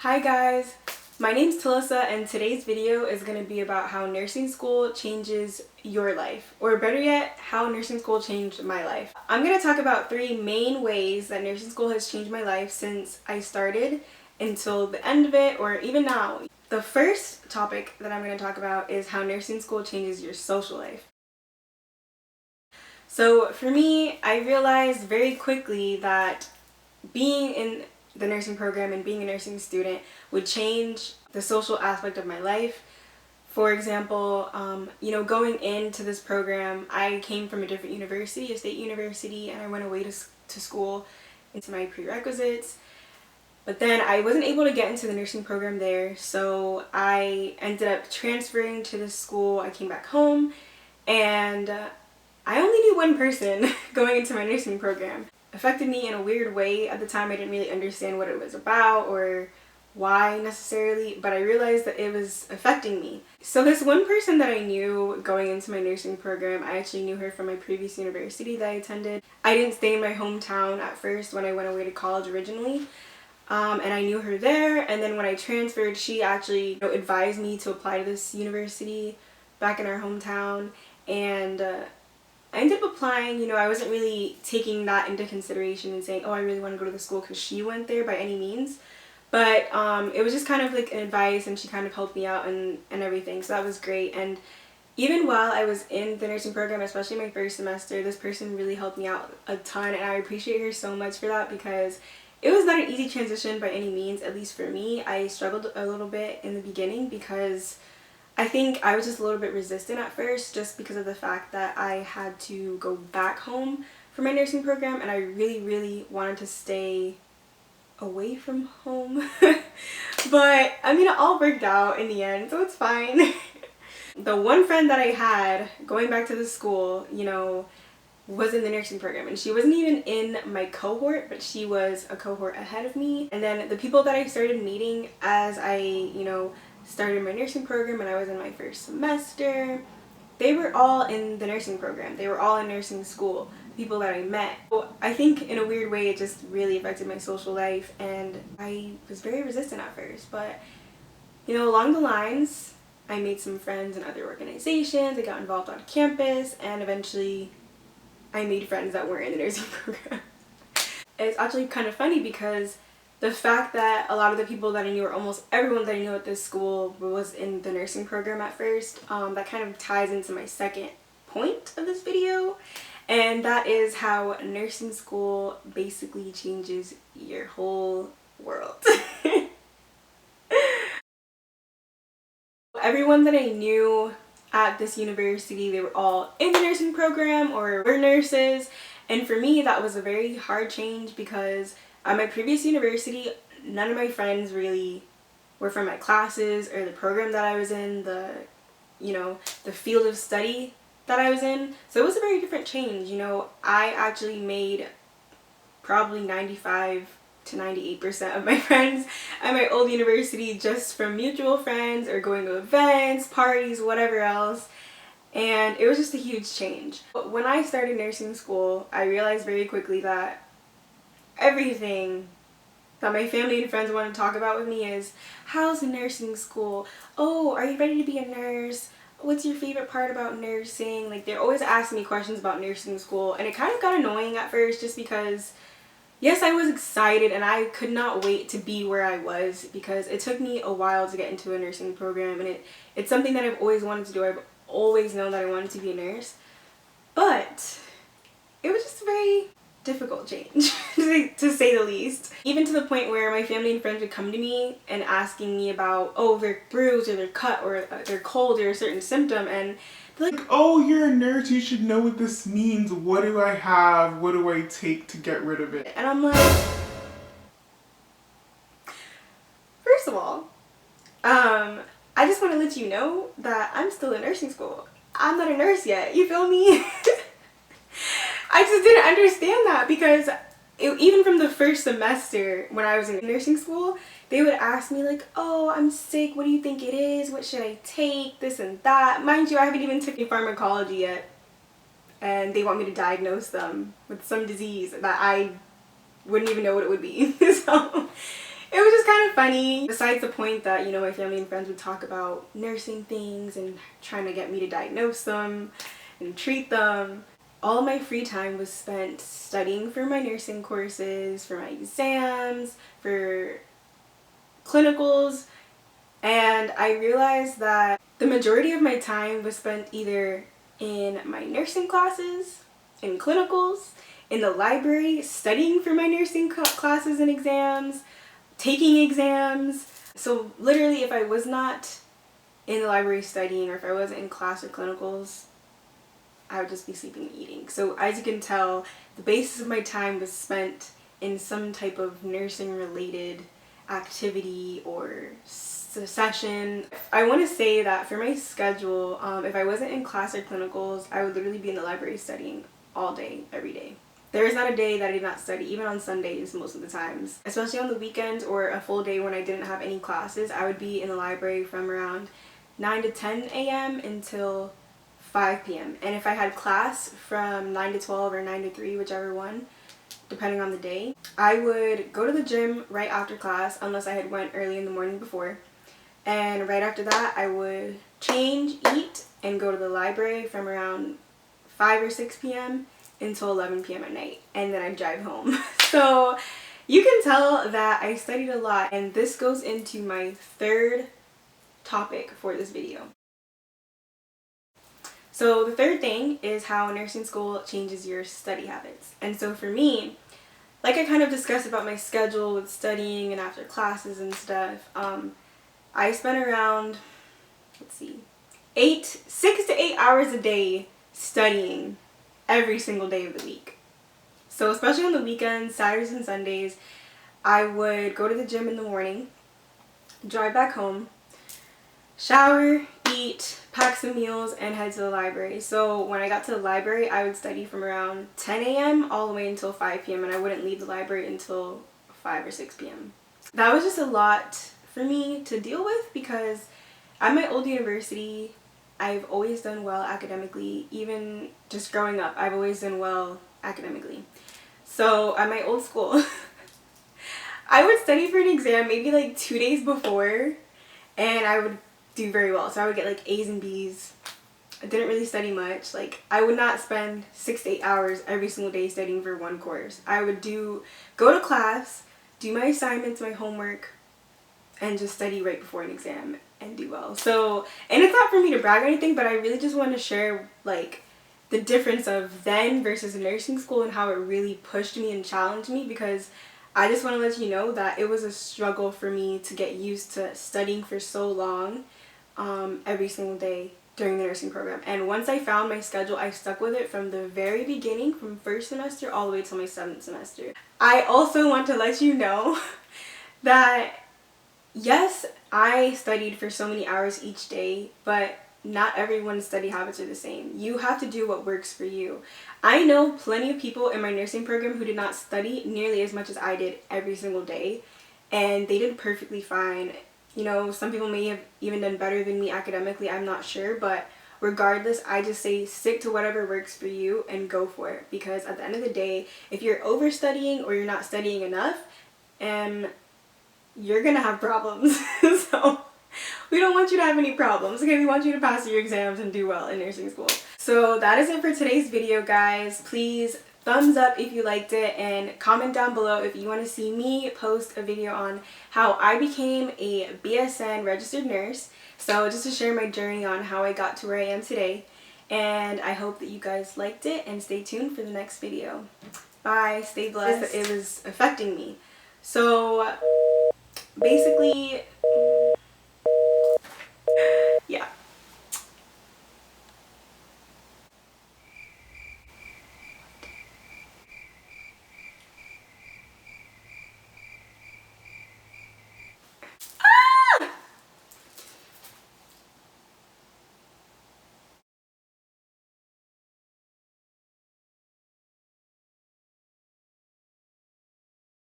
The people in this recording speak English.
Hi guys, my name's Talisa and today's video is going to be about how nursing school changes your life, or better yet, how nursing school changed my life. I'm going to talk about 3 main ways that nursing school has changed my life since I started until the end of it, or even now. The first topic that I'm going to talk about is how nursing school changes your social life. So for me, I realized very quickly that being in the nursing program and being a nursing student would change the social aspect of my life. For example, going into this program, I came from a different university, a state university, and I went away to school into my prerequisites. But then I wasn't able to get into the nursing program there, so I ended up transferring to this school. I came back home, and I only knew one person going into my nursing program. Affected me in a weird way. At the time, I didn't really understand what it was about or why necessarily, but I realized that it was affecting me. So this one person that I knew going into my nursing program, I actually knew her from my previous university that I attended. I didn't stay in my hometown at first when I went away to college originally, and I knew her there, and then when I transferred, she actually advised me to apply to this university back in our hometown, and I ended up applying. I wasn't really taking that into consideration and saying, oh, I really want to go to the school because she went there by any means. But it was just kind of like an advice, and she kind of helped me out and everything. So that was great. And even while I was in the nursing program, especially my first semester, this person really helped me out a ton. And I appreciate her so much for that because it was not an easy transition by any means, at least for me. I struggled a little bit in the beginning because I think I was just a little bit resistant at first, just because of the fact that I had to go back home for my nursing program, and I really, really wanted to stay away from home. But I mean, it all worked out in the end, so it's fine. The one friend that I had going back to the school, was in the nursing program, and she wasn't even in my cohort, but she was a cohort ahead of me. And then the people that I started meeting as I, started my nursing program and I was in my first semester, they were all in the nursing program. They were all in nursing school, people that I met. So I think in a weird way it just really affected my social life, and I was very resistant at first, but along the lines I made some friends in other organizations, I got involved on campus, and eventually I made friends that weren't in the nursing program. It's actually kind of funny because the fact that a lot of the people that I knew, or almost everyone that I knew at this school, was in the nursing program at first, that kind of ties into my second point of this video, and that is how nursing school basically changes your whole world. Everyone that I knew at this university, they were all in the nursing program or were nurses, and for me that was a very hard change because at my previous university, none of my friends really were from my classes or the program that I was in, the field of study that I was in. So it was a very different change. I actually made probably 95 to 98% of my friends at my old university just from mutual friends or going to events, parties, whatever else. And it was just a huge change. But when I started nursing school, I realized very quickly that everything that my family and friends want to talk about with me is, how's nursing school? Oh, are you ready to be a nurse? What's your favorite part about nursing? Like, they're always asking me questions about nursing school, and it kind of got annoying at first just because, yes, I was excited and I could not wait to be where I was because it took me a while to get into a nursing program, and it's something that I've always wanted to do. I've always known that I wanted to be a nurse, but it was just a very difficult change to say the least. Even to the point where my family and friends would come to me and asking me about, oh, they're bruised or they're cut or they're cold or a certain symptom, and they're like, oh, you're a nurse, you should know what this means. What do I have? What do I take to get rid of it? And I'm like, first of all, I just want to let you know that I'm still in nursing school. I'm not a nurse yet, you feel me? I just didn't understand that because even from the first semester when I was in nursing school, they would ask me like, oh, I'm sick, what do you think it is? What should I take? This and that. Mind you, I haven't even taken pharmacology yet, and they want me to diagnose them with some disease that I wouldn't even know what it would be. So It was just kind of funny. Besides the point that, you know, my family and friends would talk about nursing things and trying to get me to diagnose them and treat them. All my free time was spent studying for my nursing courses, for my exams, for clinicals, and I realized that the majority of my time was spent either in my nursing classes, in clinicals, in the library, studying for my nursing classes and exams, taking exams. So literally, if I was not in the library studying, or if I wasn't in class or clinicals, I would just be sleeping and eating. So as you can tell, the basis of my time was spent in some type of nursing related activity or session. I want to say that for my schedule, if I wasn't in class or clinicals, I would literally be in the library studying all day, every day. There is not a day that I did not study, even on Sundays most of the times. Especially on the weekends or a full day when I didn't have any classes, I would be in the library from around 9 to 10 a.m. until 5 p.m. And if I had class from 9 to 12 or 9 to 3, whichever one, depending on the day, I would go to the gym right after class, unless I had went early in the morning before. And right after that, I would change, eat, and go to the library from around 5 or 6 p.m. until 11 p.m. at night. And then I'd drive home. So you can tell that I studied a lot. And this goes into my third topic for this video. So the third thing is how nursing school changes your study habits. And so for me, like I kind of discussed about my schedule with studying and after classes and stuff, I spent around, 6 to 8 hours a day studying every single day of the week. So especially on the weekends, Saturdays and Sundays, I would go to the gym in the morning, drive back home, shower, eat, pack some meals, and head to the library. So when I got to the library, I would study from around 10 a.m. all the way until 5 p.m. and I wouldn't leave the library until 5 or 6 p.m. That was just a lot for me to deal with because at my old university, I've always done well academically. Even just growing up, I've always done well academically. So at my old school, I would study for an exam maybe like 2 days before, and I would do very well. So I would get like A's and B's. I didn't really study much. Like, I would not spend 6 to 8 hours every single day studying for one course. I would go to class, do my assignments, my homework, and just study right before an exam and do well. So, and it's not for me to brag or anything, but I really just want to share like the difference of then versus nursing school and how it really pushed me and challenged me, because I just want to let you know that it was a struggle for me to get used to studying for so long every single day during the nursing program. And once I found my schedule, I stuck with it from the very beginning, from first semester all the way till my 7th semester. I also want to let you know that yes, I studied for so many hours each day, but not everyone's study habits are the same. You have to do what works for you. I know plenty of people in my nursing program who did not study nearly as much as I did every single day, and they did perfectly fine. You know, some people may have even done better than me academically, I'm not sure, but regardless, I just say stick to whatever works for you and go for it, because at the end of the day, if you're overstudying or you're not studying enough, you're gonna have problems. So we don't want you to have any problems, okay? We want you to pass your exams and do well in nursing school. So that is it for today's video, guys. Please thumbs up if you liked it, and comment down below if you want to see me post a video on how I became a BSN registered nurse. So just to share my journey on how I got to where I am today. And I hope that you guys liked it, and stay tuned for the next video. Bye, stay blessed. It was affecting me. So basically,